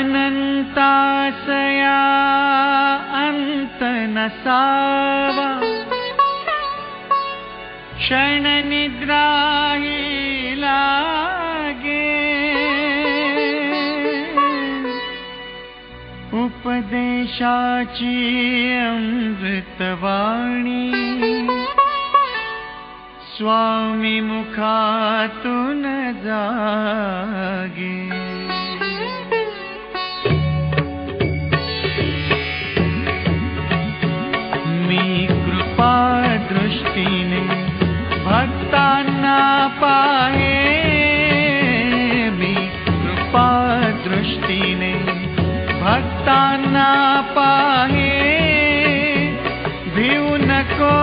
अनंतासया अंत नसावा, क्षण निद्रा ही लागे, उपदेशाची अमृतवाणी स्वामी मुखातून जागे। मी कृपा दृष्टीने भक्तांना पाहे, मी कृपा दृष्टीने भक्तांना पाहे, भिऊ नको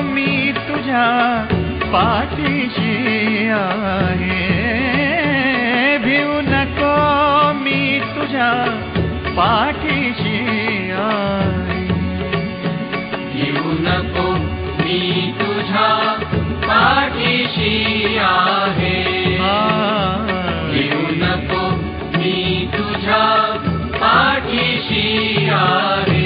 मी तुझ्या पाठीशी आहे, भिऊ नको मी तुझ्या पाठीशी आहे, भिऊ नको मी तुझ्या पाठीशी आहे, भिऊ नको मी तुझ्या पाठीशी आहे।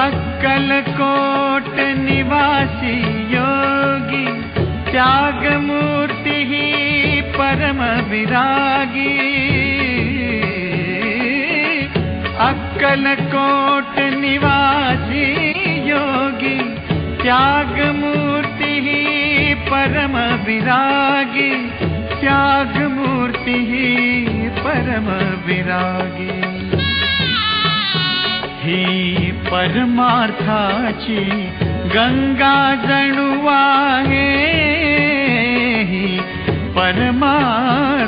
अक्कलकोट निवासी योगी, त्यागमूर्ति ही परम विरागी, अक्कलकोट निवासी योगी, त्यागमूर्ति ही परम विरागी, त्यागमूर्ति ही परम विरागी, ही परमार्थाची गंगा जणू आहे, ही परमार्थाची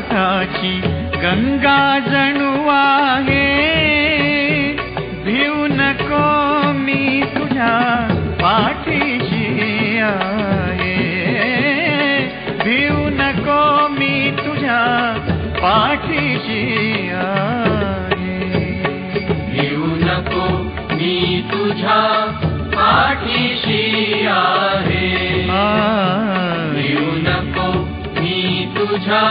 गंगा जणू आहे, भिऊ नको मी तुझ्या पाठीशी आहे, भिऊ नको मी तुझ्या पाठीशी आहे, भिऊ नको मी तुझ्या पाठीशी आहे, भिऊ नको मी तुझ्या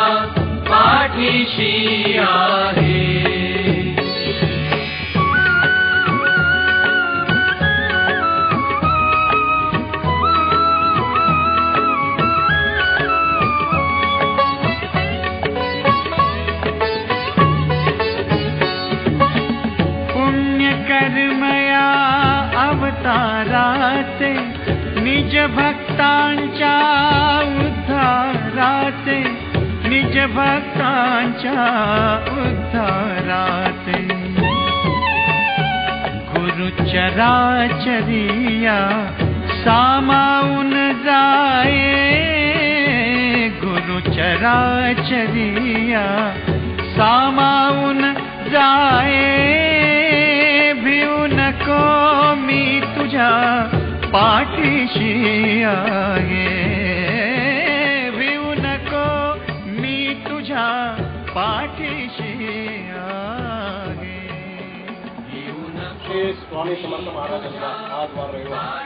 पाठीशी आहे। कर्मया अवताराचे, निज भक्तांच्या उद्धाराचे, निज भक्तांच्या उद्धाराचे, गुरुचराचरिया सामावून जाये, गुरुचराचरिया सामावून जाये, भिऊ नको मी तुझ्या पाठीशी आहे, भिऊ नको मी तुझ्या पाठीशी आहे, भिऊ नको। स्वामी समर्थ महाराजांचा आज वार रविवार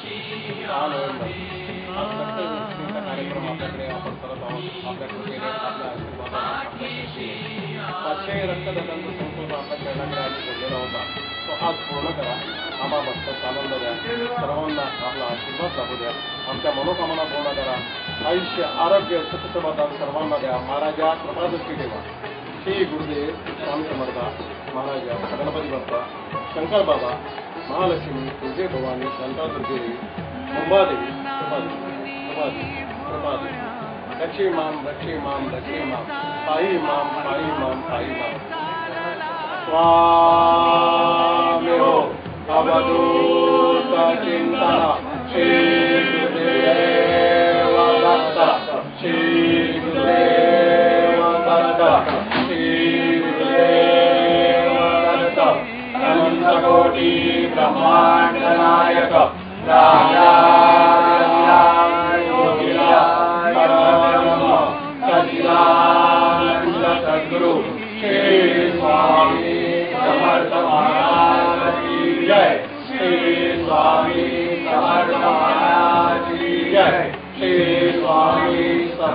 6 नोव्हेंबर आज लक्ष्मीचा कार्यक्रम आपल्याकडे आपण करत आहोत। आपल्या कृपेने आपल्या आशीर्वादाने 500 रक्तदात्यांचा संकल्प आपल्या चरणाकडे आज जोडलेला होता, तो आज पूर्ण करा। आम्हा भक्तांचा आनंद द्या, सर्वांना आपला आशीर्वाद लाभू द्या, आमच्या मनोकामना पूर्ण करा, आयुष्य आरोग्य सुखसमाधान सर्वांना द्या। महाराजा कृपादृष्टी ठेवा। श्री गुरुदेव स्वामी समर्थ महाराज, गणपती बाप्पा, शंकर बाबा, महालक्ष्मी, तुळजे भवानी, शांता दुर्गेदेवी, मुंबादेवी, कृपादेवी, रक्षी माम, रक्षी माम, रक्षी माम, पायी माम, पायी माम, पायी माम। स्वामी हो अवधूत चिंतन श्री गुरुदेव दत्त, श्री गुरुदेव दत्त, श्री गुरुदेव दत्त, अनंत कोटि ब्रह्मांड नायक राजा योगिया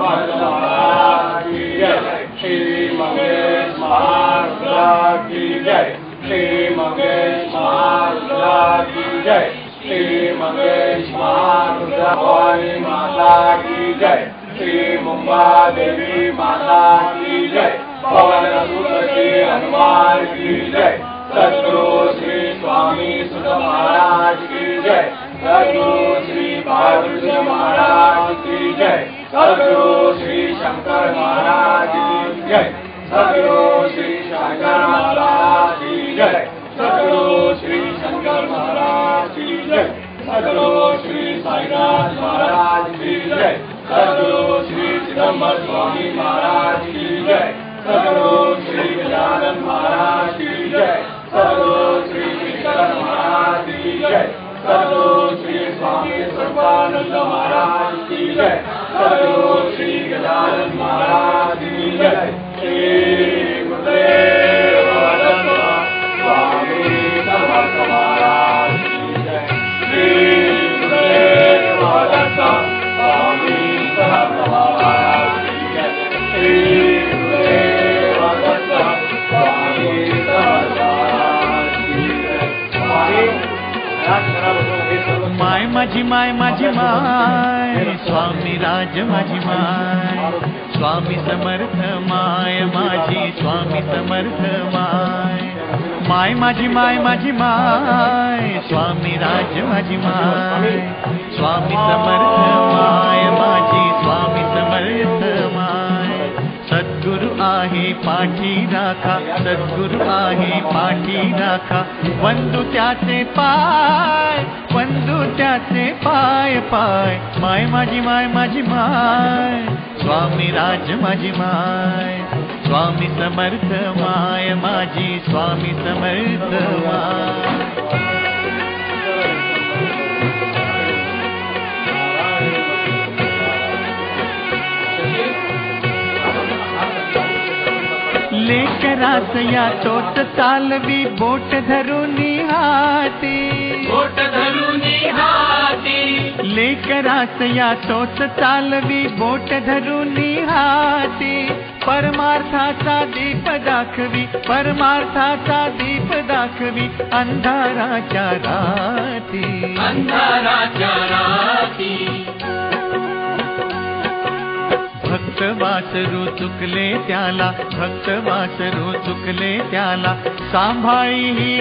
महाराज की जय। श्री मंगेश महाराज की जय। श्री मंगेश महाराज की जय। श्री मंगेश महाराज माता की जय। श्री मुंबा देवी माता की जय। पवन सुत श्री हनुमान की जय। सद्गुरु श्री स्वामी सुत महाराज की जय। सद्गुरु श्री बाबूजी महाराज की जय। सद्गुरु श्री शंकर महाराज की जय। सद्गुरु श्री शंकर महाराज की जय। सद्गुरु श्री शंकर महाराज की जय। सद्गुरु श्री साईनाथ महाराज की जय। सद्गुरु श्री चिदंबर स्वामी महाराज की जय। सद्गुरु श्री गजानन महाराज की जय। सद्गुरु श्री कृष्ण महाराज की जय। सद्गुरु श्री स्वामी सर्वानंद महाराज की जय। सद्गुरु श्री गजानन महाराज की जय। श्री गुरुदेव दत्त स्वामी समर्थ महाराज की जय। श्री गुरुदेव दत्त स्वामी समर्थ महाराज की जय। श्री गुरुदेव दत्त स्वामी समर्थ महाराज की जय। माय माझी माय माझी माय स्वामी राज माझी माय स्वामी समर्थ माय माझी स्वामी समर्थ माय माय माझी माय माझी माय स्वामी राज माझी माय स्वामी समर्थ माय माझी स्वामी समर्थ माय सद्गुरु आहे पाठी राखा सद्गुरु आहे पाठी राखा वंदू त्याचे पाय वंदू त्याचे पाय पाय माय माझी माय माझी माय स्वामी राज माझी माय स्वामी समर्थ माय माझी स्वामी समर्थ माय लेकरास या तोत चालवी बोट धरुनी हाती बोट धरुनी हाती लेकरास या तोत चालवी बोट धरुनी हाती परमार्थाचा दीप दाखवी परमार्थाचा दीप दाखवी अंधाराच्या राती अंधाराच्या राती भक्त वासरू चुकले त्याला भक्त वासरू चुकले त्याला सांभाळी ही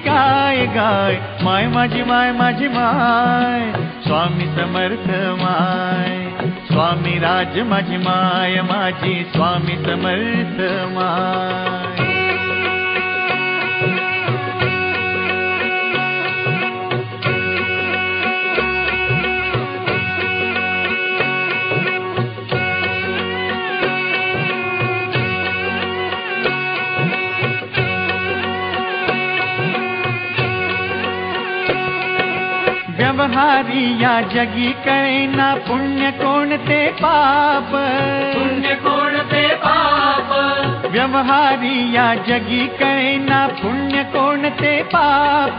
गाय गाय माय माझी माय माझी माय स्वामी समर्थ माय स्वामी राज माझी माय माझी स्वामी समर्थ माय व्यवहारी या जगी कळेना पुण्य कोणते पाप पुण्य कोणते पाप व्यवहारी या जगी कळेना पुण्य कोणते पाप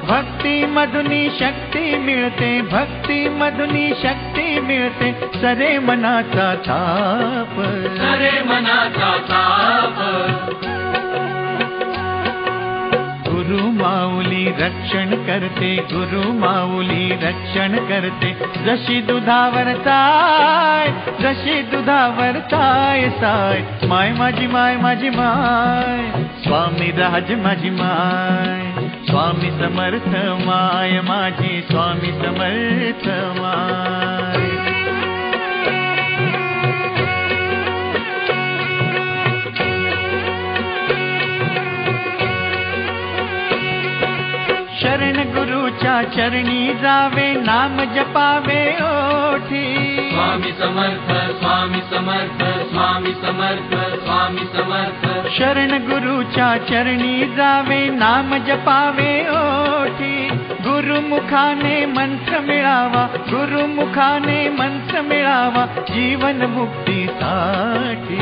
भक्ती मधुनी शक्ती मिळते भक्ती मधुनी शक्ती मिळते सरे मनाचा ताप सरे मनाचा ताप गुरु माऊली रक्षण करते गुरु माऊली रक्षण करते जशी दुधावर ताय साय माय माझी माय माझी माय स्वामी राज माझी माय स्वामी समर्थ माय माझी स्वामी समर्थ माय शरण गुरुच्या चरणी जावे नाम जपावे ओठी स्वामी समर्थ स्वामी समर्थ स्वामी समर्थ स्वामी समर्थ शरण गुरुच्या चरणी जावे नाम जपावे ओठी गुरुमुखाने मंत्र मिळावा गुरुमुखाने मंत्र मिळावा जीवन मुक्तीसाठी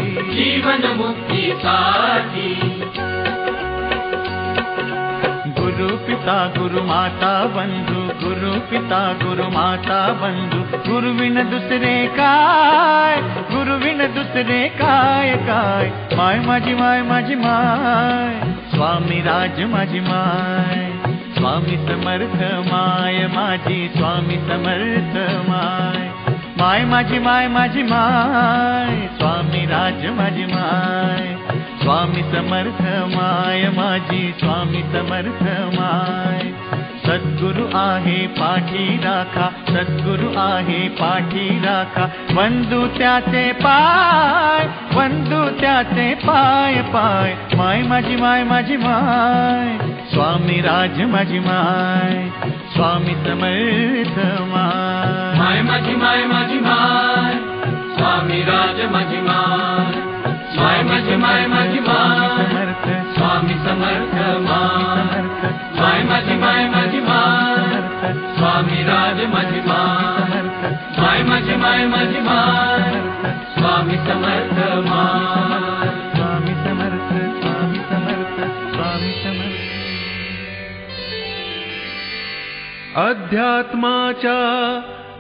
गुरु पिता गुरु माता बंधू, गुरु पिता गुरु माता बंधू, गुरुविन दुसरे काय, गुरुविन दुसरे काय काय, माय माझी माय माझी माय, स्वामी राज माझी माय, स्वामी समर्थ माय माझी, स्वामी समर्थ माय, माय माझी माय माझी माय, स्वामी राज माझी माय, स्वामी समर्थ माय माझी, स्वामी समर्थ माय. सद्गुरु आहे पाठी राखा, सद्गुरु आहे पाठी राखा, वंदू त्याचे पाय, वंदू त्याचे पाय पाय, माय माझी माय माझी माय, स्वामी राज माझी माय, स्वामी समर्थ माय. माय माझी माय माझी माय, स्वामी राज माझी माय, माय माझी माय माझी माय, स्वामी समर्थ माय, माय माझी माय माझी माय, स्वामी राज माझी माय, माय माझी माय माझी माय, स्वामी समर्थ माय, स्वामी समर्थ, स्वामी समर्थ, स्वामी समर्थ. अध्यात्माच्या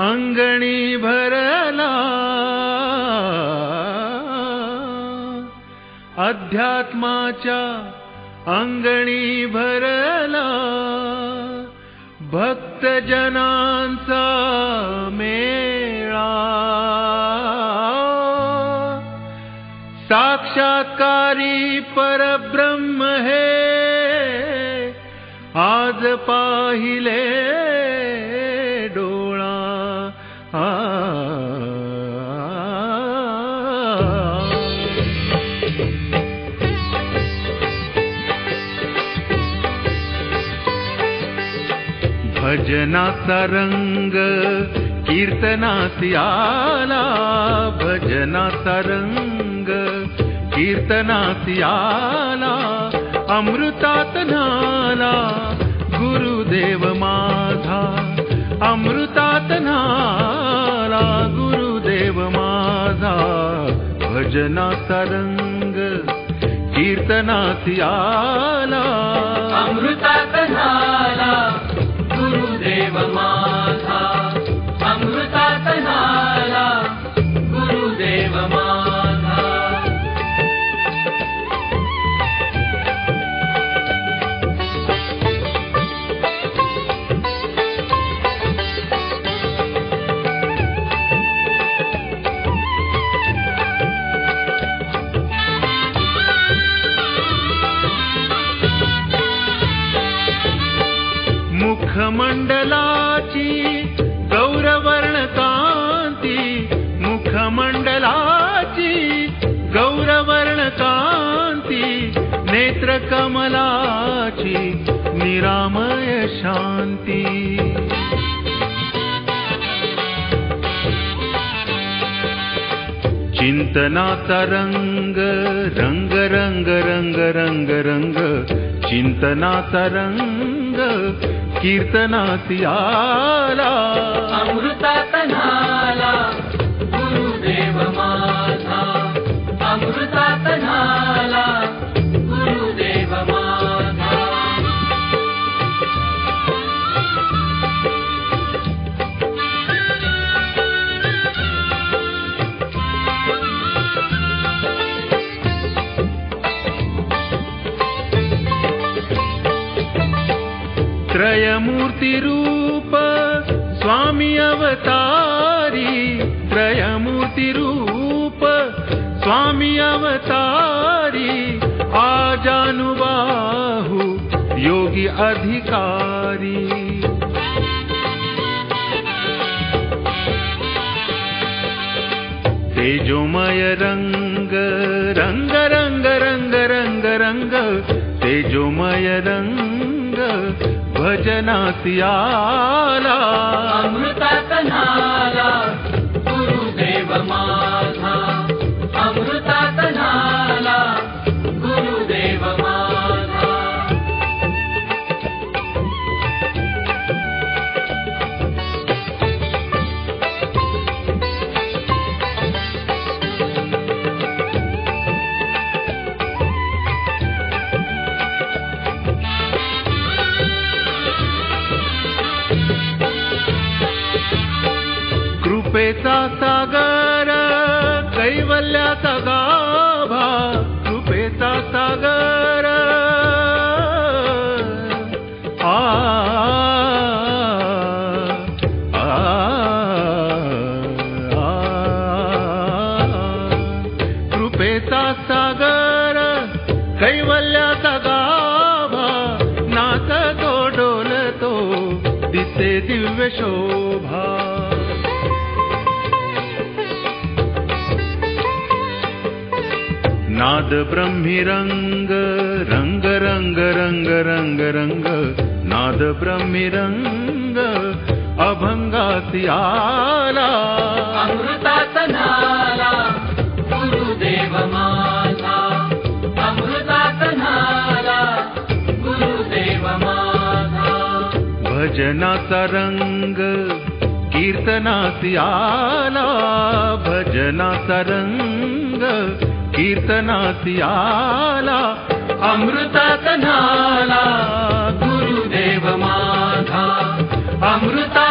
अंगणी भरला, अध्यात्माच्या अंगणी भरला, भक्तजनांचा मेळा, साक्षात्कारी परब्रह्म हे आज पाहिले डोळा. भजनाचा रंग कीर्तनासी आला, भजनाचा रंग कीर्तनासी आला, अमृतात न्हाला गुरुदेव माझा, अमृतात न्हाला गुरुदेव माझा, भजनाचा रंग कीर्तनासी आला, अमृतात न्हाला गुरुदेव माझा, अमृतात न्हाला गुरुदेव माझा. मुखमंडलाची गौरवर्ण कांती, मुखमंडलाची गौरवर्ण कांती, नेत्र कमलाची निरामय शांती. चिंतनाचा रंग रंग रंग रंग रंग रंग, चिंतनाचा रंग कीर्तनासी आला, अमृतात न्हाला गुरुदेव माझा, अमृतात न्हाला गुरुदेव माझा. त्रयमूर्ती रूप स्वामी अवतारी, त्रयमूर्ती रूप स्वामी अवतारी, आजानुबाहु योगी अधिकारी. तेजोमय रंग रंग रंग रंग रंग रंग, तेजोमय रंग भजनासी आला, अमृतात न्हाला गुरुदेव माझा, अमृतात न्हाला गुरुदेव माझा. कृपेचा सागर कैवल्याचा गाभा, कृपेचा सागर कृपेचा सागर कैवल्याचा गाभा, नाचतो डोलतो दिसे दिव्य शोभा. नाद ब्रह्मी रंग रंग रंग रंग रंग रंग, नाद ब्रह्मी रंग अभंगासी आला. अमृताचा नाला गुरुदेव माझा, अमृताचा नाला गुरुदेव माझा. भजनाचा रंग कीर्तनासी आला, भजनाचा रंग कीर्तनासी आला. अमृताचा नाला गुरुदेव माझा, अमृता